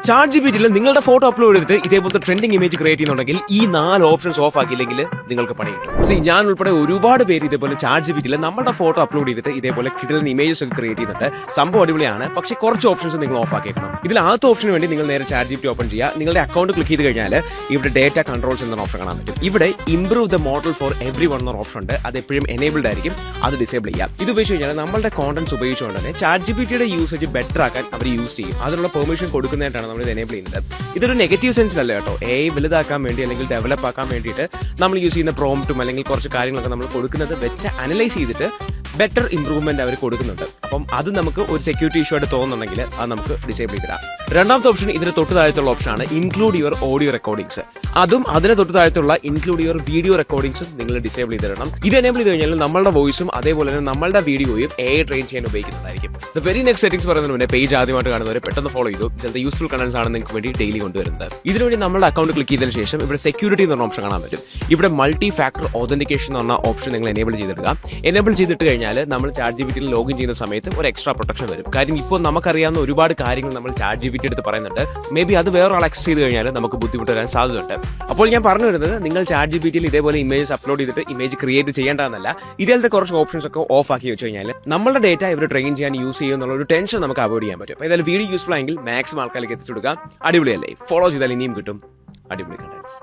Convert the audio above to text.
ChatGPT നിങ്ങളുടെ photo upload ചെയ്തിട്ട് ഇതേപോലത്തെ ട്രെൻഡിങ് ഇമേജ് ക്രിയേറ്റ് ചെയ്യുന്നുണ്ടെങ്കിൽ ഈ 4 ഓപ്ഷൻസ് ഓഫ് ആക്കിയില്ലെങ്കിൽ നിങ്ങൾക്ക് പണി കിട്ടും. ഞാൻ ഉൾപ്പെടെ ഒരുപാട് പേര് ഇതേപോലെ ChatGPT നമ്മുടെ ഫോട്ടോ അപ്ലോഡ് ചെയ്തിട്ട് ഇതേപോലെ കിട്ടുന്ന ഇമേജസ് ഒക്കെ ക്രിയേറ്റ് ചെയ്യുന്നുണ്ട്. സംഭവം അടിപൊളിയാണ്, പക്ഷേ കുറച്ച് ഓപ്ഷൻസ് നിങ്ങൾ ഓഫ് ആക്കിയേക്കണം. ഇതിൽ ആദ്യത്തെ ഓപ്ഷന് വേണ്ടി നിങ്ങൾ നേരെ ChatGPT ഓപ്പൺ ചെയ്യുക. നിങ്ങളുടെ അക്കൗണ്ട് ക്ലിക്ക് ചെയ്ത് കഴിഞ്ഞാൽ ഇവിടെ ഡേറ്റ കൺട്രോൾസ് എന്ന ഓപ്ഷൻ കാണാൻ പറ്റും. ഇവിടെ improve the model for every one എന്ന ഓപ്ഷൻ ഉണ്ട്. അത് എപ്പോഴും എനേബിൾഡ് ആയിരിക്കും. അത് ഡിസേബിൾ ചെയ്യാം. ഇത് ഉപയോഗിച്ച് കഴിഞ്ഞാൽ നമ്മളുടെ കോണ്ടന്റ്സ് ഉപയോഗിച്ചുകൊണ്ട് തന്നെ ChatGPTയുടെ യൂസേജ് ബെറ്റർ ആക്കാൻ അവർ യൂസ് ചെയ്യും. അതിനുള്ള പെർമിഷൻ കൊടുക്കുന്നതായിട്ടാണ് നമ്മൾ ഇത് എനേബിൾ ചെയ്യുന്നത്. ഇതൊരു നെഗറ്റീവ് സെൻസിലല്ല കേട്ടോ. AI വലുതാക്കാൻ വേണ്ടി അല്ലെങ്കിൽ ഡെവലപ്പ് ആക്കാൻ വേണ്ടിയിട്ട് നമ്മൾ യൂസ് ചെയ്യുന്ന പ്രോംപ്റ്റും അല്ലെങ്കിൽ കുറച്ച് കാര്യങ്ങളൊക്കെ നമ്മൾ കൊടുക്കുന്നത് വെച്ച് അനലൈസ് ചെയ്തിട്ട് ബെറ്റർ ഇംപ്രൂവ്മെന്റ് അവർ കൊടുക്കുന്നുണ്ട്. അപ്പം അത് നമുക്ക് ഒരു സെക്യൂരിറ്റി ഇഷ്യൂ ആയിട്ട് തോന്നുന്നുണ്ടെങ്കിൽ അത് നമുക്ക് ഡിസേബിൾ ചെയ്തിടാം. രണ്ടാമത്തെ ഓപ്ഷൻ ഇതിന് തൊട്ട് താഴത്തുള്ള ഓപ്ഷനാണ് ഇൻക്ലൂഡ് യുവർ ഓഡിയോ റെക്കോർഡിംഗ്സ്. അതും അതിന് തൊട്ട് താഴത്തുള്ള ഇൻക്ലൂഡ് യുവർ വീഡിയോ റെക്കോർഡിംഗ്സും നിങ്ങൾ ഡിസേബിൾ ചെയ്തിടണം. ഇത് എനേബിൾ ചെയ്ത് കഴിഞ്ഞാൽ നമ്മളുടെ വോയിസും അതേപോലെ തന്നെ നമ്മളുടെ വീഡിയോയും AI ട്രെയിൻ ചെയ്യാൻ ഉപയോഗിക്കുന്നതായിരിക്കും. ദ വെരി നെക്സ്റ്റ് സെറ്റിംഗ്സ് പറയുന്നതിന് മുന്നേ പേജ് ആദ്യമായിട്ട് കാണുന്നവരെ പെട്ടെന്ന് ഫോളോ ചെയ്തു. ഇതിന്റെ യൂസ്ഫുൾ കണ്ടന്റ്സ് ആണ് നിങ്ങൾക്ക് വേണ്ടി ഡെയിലി കൊണ്ടുവരുന്നത്. ഇതിനുവേണ്ടി നമ്മുടെ അക്കൗണ്ട് ക്ലിക്ക് ചെയ്തതിന് ശേഷം ഇവിടെ സെക്യൂരിറ്റി എന്ന് പറഞ്ഞ ഓപ്ഷൻ കാണാൻ പറ്റും. ഇവിടെ മൾട്ടി ഫാക്ടർ ഓതന്റിക്കേഷൻ എന്ന് പറഞ്ഞ ഓപ്ഷൻ നിങ്ങൾ എനേബിൾ ചെയ്തിടുക. എനേബിൾ ചെയ്തിട്ട് കഴിഞ്ഞാൽ നമ്മൾ ChatGPTയിൽ ലോഗിൻ ചെയ്യുന്ന സമയത്ത് ഒരു എക്സ്ട്രാ പ്രൊട്ടക്ഷൻ വരും. കാര്യം ഇപ്പോൾ നമുക്കറിയാവുന്ന ഒരുപാട് കാര്യങ്ങൾ നമ്മൾ ChatGPT എടുത്ത് പറയുന്നുണ്ട്. മേ ബി അത് വേറൊരാൾ ആക്സസ് ചെയ്ത് കഴിഞ്ഞാൽ നമുക്ക് ബുദ്ധിമുട്ട് വരാൻ സാധ്യതയുണ്ട്. അപ്പോൾ ഞാൻ പറഞ്ഞു വരുന്നത് നിങ്ങൾ ChatGPTയിൽ ഇതേപോലെ ഇമേജസ് അപ്ലോഡ് ചെയ്തിട്ട് ഇമേജ് ക്രിയേറ്റ് ചെയ്യേണ്ടതെന്നല്ല. ഇതിലത്തെ കുറച്ച് ഓപ്ഷൻസ് ഒക്കെ ഓഫ് ആക്കി വെച്ച് കഴിഞ്ഞാൽ നമ്മുടെ ഡേറ്റ ഇവർ ട്രെയിൻ ചെയ്യാൻ യൂസ് ചെയ്യുന്നുള്ള ഒരു ടെൻഷൻ നമുക്ക് അവോയ്ഡ് ചെയ്യാൻ പറ്റും. ഏതായാലും വീഡിയോ യൂസ്ഫുൾ ആയെങ്കിൽ മാക്സിമം ആൾക്കാർക്ക് എത്തിച്ചു കൊടുക്കാം. അടിപൊളിയല്ലേ? ഫോളോ ചെയ്താൽ ഇനിയും കിട്ടും അടിപൊളി കണ്ടന്റ്സ്.